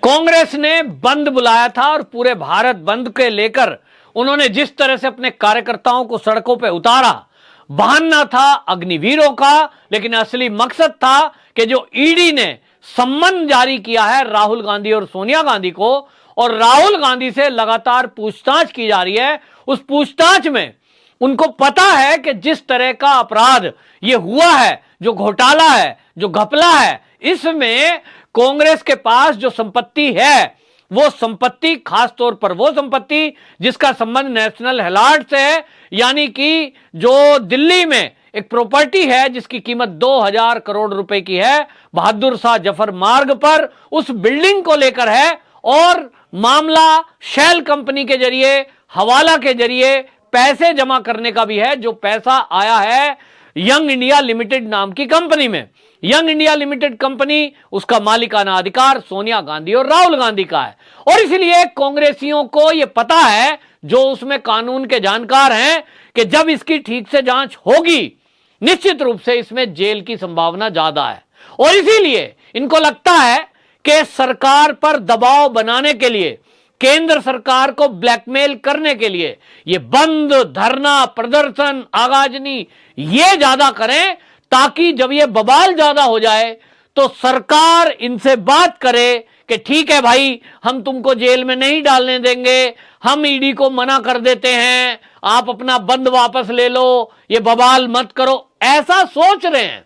कांग्रेस ने बंद बुलाया था और पूरे भारत बंद के लेकर उन्होंने जिस तरह से अपने कार्यकर्ताओं को सड़कों पर उतारा, बहाना था अग्निवीरों का, लेकिन असली मकसद था कि जो ईडी ने सम्मन जारी किया है राहुल गांधी और सोनिया गांधी को, और राहुल गांधी से लगातार पूछताछ की जा रही है, उस पूछताछ में उनको पता है कि जिस तरह का अपराध ये हुआ है, जो घोटाला है, जो घपला है, इसमें कांग्रेस के पास जो संपत्ति है, वो संपत्ति खासतौर पर वो संपत्ति जिसका संबंध नेशनल हेराल्ड से है, यानी कि जो दिल्ली में एक प्रॉपर्टी है जिसकी कीमत 2000 करोड़ रुपए की है, बहादुर शाह जफर मार्ग पर, उस बिल्डिंग को लेकर है। और मामला शेल कंपनी के जरिए, हवाला के जरिए पैसे जमा करने का भी है, जो पैसा आया है यंग इंडिया लिमिटेड नाम की कंपनी में। यंग इंडिया लिमिटेड कंपनी, उसका मालिकाना अधिकार सोनिया गांधी और राहुल गांधी का है, और इसलिए कांग्रेसियों को यह पता है, जो उसमें कानून के जानकार हैं, कि जब इसकी ठीक से जांच होगी निश्चित रूप से इसमें जेल की संभावना ज्यादा है। और इसीलिए इनको लगता है कि सरकार पर दबाव बनाने के लिए, केंद्र सरकार को ब्लैकमेल करने के लिए ये बंद, धरना, प्रदर्शन, आगाजनी ये ज्यादा करें, ताकि जब ये बवाल ज्यादा हो जाए तो सरकार इनसे बात करे कि ठीक है भाई, हम तुमको जेल में नहीं डालने देंगे, हम ईडी को मना कर देते हैं, आप अपना बंद वापस ले लो, ये बवाल मत करो। ऐसा सोच रहे हैं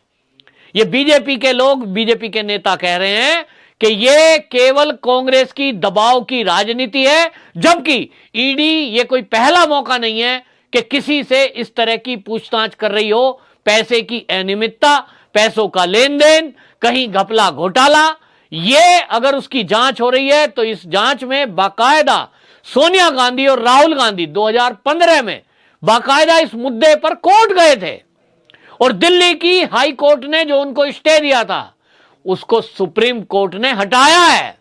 ये बीजेपी के लोग, बीजेपी के नेता कह रहे हैं कि ये केवल कांग्रेस की दबाव की राजनीति है, जबकि ईडी ये कोई पहला मौका नहीं है कि किसी से इस तरह की पूछताछ कर रही हो। पैसे की अनियमितता, पैसों का लेन देन, कहीं घपला घोटाला, ये अगर उसकी जांच हो रही है तो इस जांच में बाकायदा सोनिया गांधी और राहुल गांधी 2015 में बाकायदा इस मुद्दे पर कोर्ट गए थे, और दिल्ली की हाई कोर्ट ने जो उनको स्टे दिया था उसको सुप्रीम कोर्ट ने हटाया है।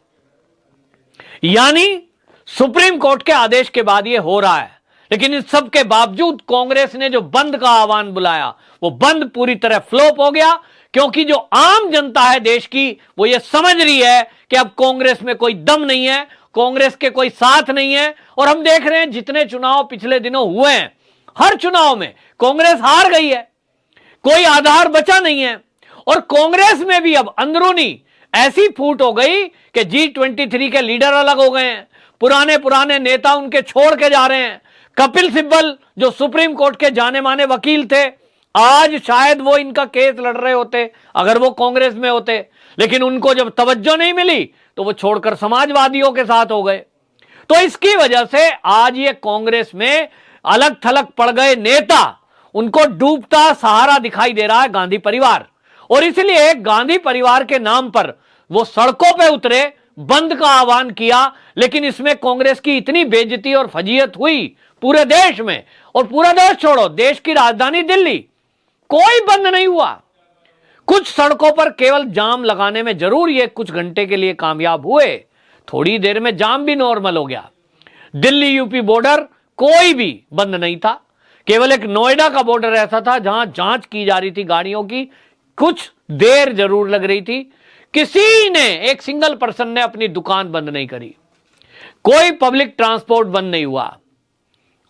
यानी सुप्रीम कोर्ट के आदेश के बाद यह हो रहा है। लेकिन इस सब के बावजूद कांग्रेस ने जो बंद का आह्वान बुलाया, वो बंद पूरी तरह फ्लॉप हो गया, क्योंकि जो आम जनता है देश की, वो ये समझ रही है कि अब कांग्रेस में कोई दम नहीं है, कांग्रेस के कोई साथ नहीं है। और हम देख रहे हैं जितने चुनाव पिछले दिनों हुए हैं, हर चुनाव में कांग्रेस हार गई है, कोई आधार बचा नहीं है। और कांग्रेस में भी अब अंदरूनी ऐसी फूट हो गई कि G23 के लीडर अलग हो गए हैं, पुराने नेता उनके छोड़ के जा रहे हैं। कपिल सिब्बल जो सुप्रीम कोर्ट के जाने माने वकील थे, आज शायद वो इनका केस लड़ रहे होते अगर वो कांग्रेस में होते, लेकिन उनको जब तवज्जो नहीं मिली तो वो छोड़कर समाजवादियों के साथ हो गए। तो इसकी वजह से आज ये कांग्रेस में अलग थलग पड़ गए नेता, उनको डूबता सहारा दिखाई दे रहा है गांधी परिवार। और इसलिए गांधी परिवार के नाम पर वो सड़कों पे उतरे, बंद का आह्वान किया। लेकिन इसमें कांग्रेस की इतनी बेइज्जती और फजीयत हुई पूरे देश में, और पूरा देश छोड़ो, देश की राजधानी दिल्ली कोई बंद नहीं हुआ। कुछ सड़कों पर केवल जाम लगाने में जरूर ये कुछ घंटे के लिए कामयाब हुए, थोड़ी देर में जाम भी नॉर्मल हो गया। दिल्ली यूपी बॉर्डर कोई भी बंद नहीं था, केवल एक नोएडा का बॉर्डर ऐसा था जहां जांच की जा रही थी गाड़ियों की, कुछ देर जरूर लग रही थी। किसी ने, एक सिंगल पर्सन ने अपनी दुकान बंद नहीं करी, कोई पब्लिक ट्रांसपोर्ट बंद नहीं हुआ।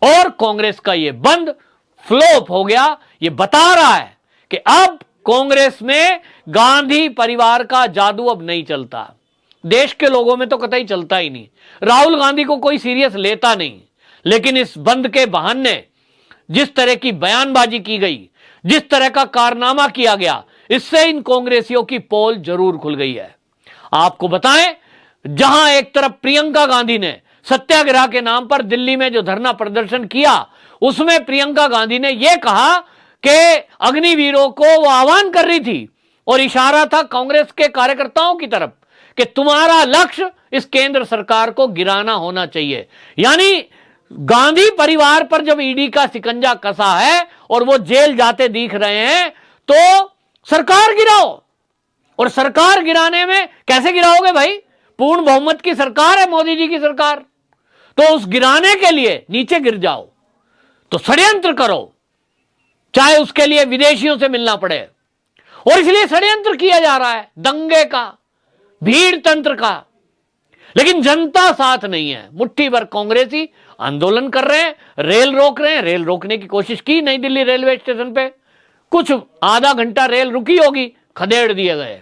और कांग्रेस का यह बंद फ्लॉप हो गया। यह बता रहा है कि अब कांग्रेस में गांधी परिवार का जादू अब नहीं चलता, देश के लोगों में तो कतई चलता ही नहीं। राहुल गांधी को कोई सीरियस लेता नहीं। लेकिन इस बंद के बहाने जिस तरह की बयानबाजी की गई, जिस तरह का कारनामा किया गया, इससे इन कांग्रेसियों की पोल जरूर खुल गई है। आपको बताएं, जहां एक तरफ प्रियंका गांधी ने सत्याग्रह के नाम पर दिल्ली में जो धरना प्रदर्शन किया, उसमें प्रियंका गांधी ने यह कहा कि अग्निवीरों को वो आह्वान कर रही थी, और इशारा था कांग्रेस के कार्यकर्ताओं की तरफ कि तुम्हारा लक्ष्य इस केंद्र सरकार को गिराना होना चाहिए। यानी गांधी परिवार पर जब ईडी का शिकंजा कसा है और वो जेल जाते दिख रहे हैं, तो सरकार गिराओ। और सरकार गिराने में कैसे गिराओगे भाई? पूर्ण बहुमत की सरकार है मोदी जी की सरकार, तो उस गिराने के लिए नीचे गिर जाओ, तो षड्यंत्र करो, चाहे उसके लिए विदेशियों से मिलना पड़े। और इसलिए षड्यंत्र किया जा रहा है, दंगे का, भीड़ तंत्र का। लेकिन जनता साथ नहीं है। मुट्ठी भर कांग्रेसी आंदोलन कर रहे हैं, रेल रोक रहे हैं। रेल रोकने की कोशिश की नई दिल्ली रेलवे स्टेशन पे, कुछ आधा घंटा रेल रुकी होगी, खदेड़ दिए गए।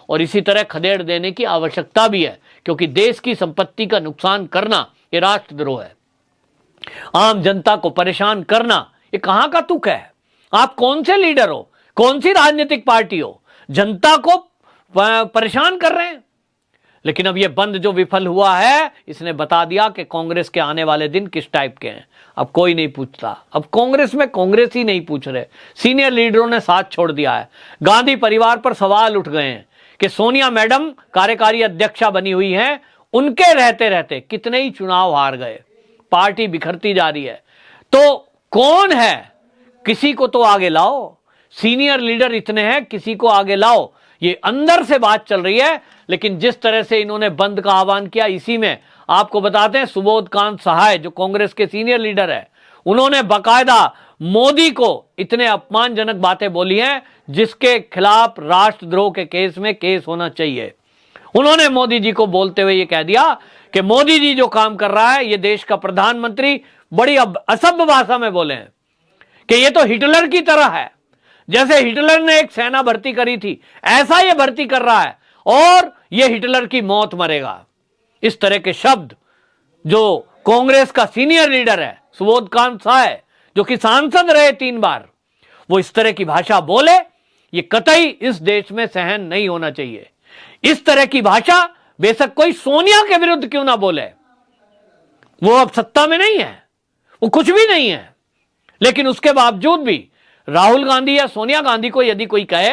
और इसी तरह खदेड़ देने की आवश्यकता भी है, क्योंकि देश की संपत्ति का नुकसान करना ये राष्ट्रद्रोह है। आम जनता को परेशान करना ये कहां का तुक है? आप कौन से लीडर हो, कौन सी राजनीतिक पार्टी हो, जनता को परेशान कर रहे हैं? लेकिन अब यह बंद जो विफल हुआ है, इसने बता दिया कि कांग्रेस के आने वाले दिन किस टाइप के हैं। अब कोई नहीं पूछता, अब कांग्रेस में कांग्रेस ही नहीं पूछ रहे, सीनियर लीडरों ने साथ छोड़ दिया है। गांधी परिवार पर सवाल उठ गए हैं कि सोनिया मैडम कार्यकारी अध्यक्षा बनी हुई हैं, उनके रहते रहते कितने ही चुनाव हार गए, पार्टी बिखरती जा रही है। तो कौन है, किसी को तो आगे लाओ। सीनियर लीडर इतने हैं, किसी को आगे लाओ। ये अंदर से बात चल रही है। लेकिन जिस तरह से इन्होंने बंद का आह्वान किया, इसी में आपको बताते हैं सुबोध कांत सहाय जो कांग्रेस के सीनियर लीडर है, उन्होंने बाकायदा मोदी को इतने अपमानजनक बातें बोली हैं जिसके खिलाफ राष्ट्रद्रोह के केस में केस होना चाहिए। उन्होंने मोदी जी को बोलते हुए यह कह दिया कि मोदी जी जो काम कर रहा है, ये देश का प्रधानमंत्री बड़ी असभ्य भाषा में बोले हैं कि ये तो हिटलर की तरह है, जैसे हिटलर ने एक सेना भर्ती करी थी ऐसा ये भर्ती कर रहा है और ये हिटलर की मौत मरेगा। इस तरह के शब्द जो कांग्रेस का सीनियर लीडर है सुबोध कांत सहाय, जो कि सांसद रहे 3 बार, वो इस तरह की भाषा बोले, ये कतई इस देश में सहन नहीं होना चाहिए। इस तरह की भाषा बेशक कोई सोनिया के विरुद्ध क्यों ना बोले, वो अब सत्ता में नहीं है, वो कुछ भी नहीं है, लेकिन उसके बावजूद भी राहुल गांधी या सोनिया गांधी को यदि कोई कहे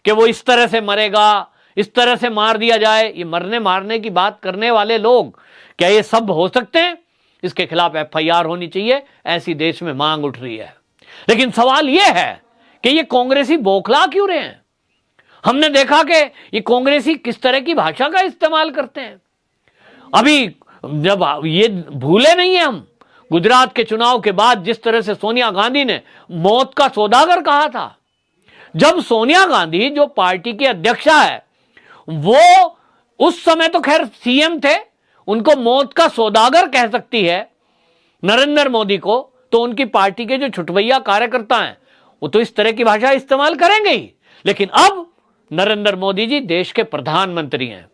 कि वो इस तरह से मरेगा, इस तरह से मार दिया जाए, ये मरने मारने की बात करने वाले लोग क्या ये सब हो सकते हैं? इसके खिलाफ एफआईआर होनी चाहिए, ऐसी देश में मांग उठ रही है। लेकिन सवाल यह है कि ये कांग्रेसी बौखला क्यों रहे हैं? हमने देखा कि ये कांग्रेसी किस तरह की भाषा का इस्तेमाल करते हैं। अभी जब ये भूले नहीं है हम, गुजरात के चुनाव के बाद जिस तरह से सोनिया गांधी ने मौत का सौदागर कहा था, जब सोनिया गांधी जो पार्टी की अध्यक्षा है, वो उस समय तो खैर सीएम थे, उनको मौत का सौदागर कह सकती है नरेंद्र मोदी को, तो उनकी पार्टी के जो छुटवैया कार्यकर्ता हैं वो तो इस तरह की भाषा इस्तेमाल करेंगे ही। लेकिन अब नरेंद्र मोदी जी देश के प्रधानमंत्री हैं,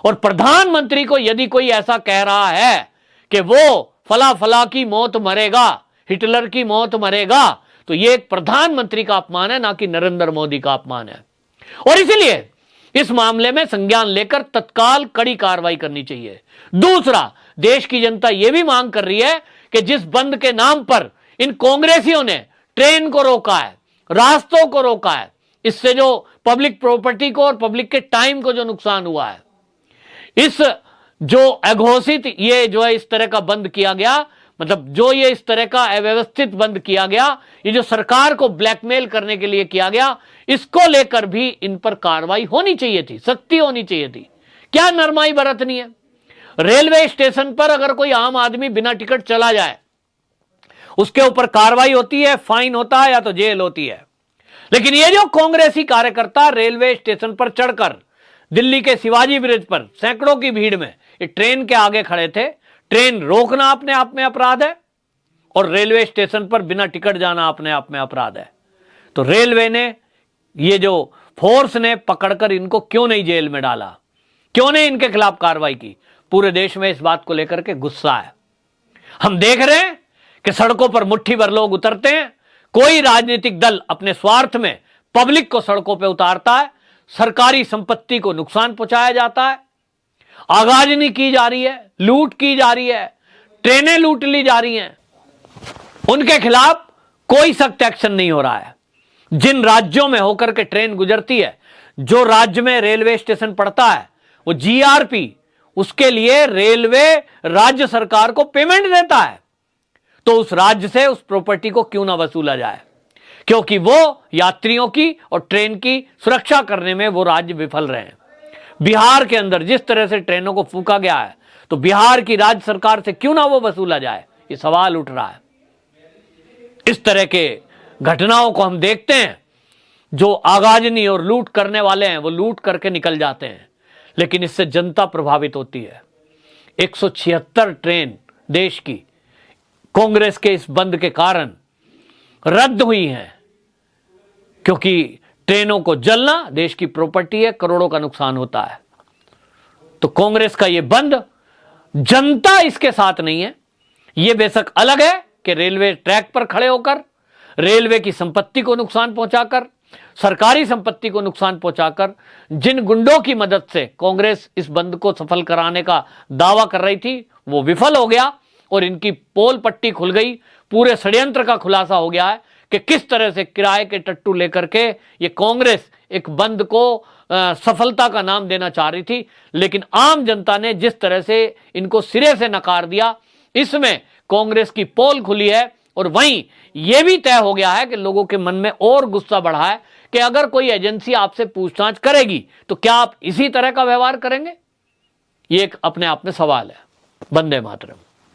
और प्रधानमंत्री को यदि कोई ऐसा कह रहा है कि वो फला फला की मौत मरेगा, हिटलर की मौत मरेगा, तो ये एक प्रधानमंत्री का अपमान है, ना कि नरेंद्र मोदी का अपमान है। और इसलिए इस मामले में संज्ञान लेकर तत्काल कड़ी कार्रवाई करनी चाहिए। दूसरा, देश की जनता यह भी मांग कर रही है कि जिस बंद के नाम पर इन कांग्रेसियों ने ट्रेन को रोका है, रास्तों को रोका है, इससे जो पब्लिक प्रॉपर्टी को और पब्लिक के टाइम को जो नुकसान हुआ है, इस जो अघोषित ये जो है इस तरह का बंद किया गया, मतलब जो ये इस तरह का अव्यवस्थित बंद किया गया, ये जो सरकार को ब्लैकमेल करने के लिए किया गया, इसको लेकर भी इन पर कार्रवाई होनी चाहिए थी, सख्ती होनी चाहिए थी। क्या नरमाई बरतनी है? रेलवे स्टेशन पर अगर कोई आम आदमी बिना टिकट चला जाए, उसके ऊपर कार्रवाई होती है, फाइन होता है या तो जेल होती है। लेकिन ये जो कांग्रेसी कार्यकर्ता रेलवे स्टेशन पर चढ़कर दिल्ली के शिवाजी ब्रिज पर सैकड़ों की भीड़ में ये ट्रेन के आगे खड़े थे, ट्रेन रोकना अपने आप में अपराध है और रेलवे स्टेशन पर बिना टिकट जाना अपने आप में अपराध है। तो रेलवे ने, ये जो फोर्स ने पकड़कर इनको क्यों नहीं जेल में डाला, क्यों नहीं इनके खिलाफ कार्रवाई की? पूरे देश में इस बात को लेकर के गुस्सा है। हम देख रहे हैं कि सड़कों पर मुट्ठी भर लोग उतरते हैं, कोई राजनीतिक दल अपने स्वार्थ में पब्लिक को सड़कों पर उतारता है, सरकारी संपत्ति को नुकसान पहुंचाया जाता है, आगाजनी की जा रही है, लूट की जा रही है, ट्रेनें लूट ली जा रही हैं, उनके खिलाफ कोई सख्त एक्शन नहीं हो रहा है। जिन राज्यों में होकर के ट्रेन गुजरती है, जो राज्य में रेलवे स्टेशन पड़ता है, वो जीआरपी, उसके लिए रेलवे राज्य सरकार को पेमेंट देता है, तो उस राज्य से उस प्रॉपर्टी को क्यों ना वसूला जाए? क्योंकि वो यात्रियों की और ट्रेन की सुरक्षा करने में वो राज्य विफल रहे हैं। बिहार के अंदर जिस तरह से ट्रेनों को फूंका गया है, तो बिहार की राज्य सरकार से क्यों ना वो वसूला जाए, ये सवाल उठ रहा है। इस तरह के घटनाओं को हम देखते हैं, जो आगाजनी और लूट करने वाले हैं वो लूट करके निकल जाते हैं, लेकिन इससे जनता प्रभावित होती है। 176 ट्रेन देश की कांग्रेस के इस बंद के कारण रद्द हुई हैं, क्योंकि ट्रेनों को जलना देश की प्रॉपर्टी है, करोड़ों का नुकसान होता है। तो कांग्रेस का यह बंद, जनता इसके साथ नहीं है। यह बेशक अलग है कि रेलवे ट्रैक पर खड़े होकर रेलवे की संपत्ति को नुकसान पहुंचाकर, सरकारी संपत्ति को नुकसान पहुंचाकर, जिन गुंडों की मदद से कांग्रेस इस बंद को सफल कराने का दावा कर रही थी वो विफल हो गया और इनकी पोल पट्टी खुल गई। पूरे षड्यंत्र का खुलासा हो गया है कि किस तरह से किराए के टट्टू लेकर के ये कांग्रेस एक बंद को सफलता का नाम देना चाह रही थी, लेकिन आम जनता ने जिस तरह से इनको सिरे से नकार दिया, इसमें कांग्रेस की पोल खुली है। और वहीं यह भी तय हो गया है कि लोगों के मन में और गुस्सा बढ़ा है कि अगर कोई एजेंसी आपसे पूछताछ करेगी तो क्या आप इसी तरह का व्यवहार करेंगे? ये एक अपने आप में सवाल है। वंदे मातरम।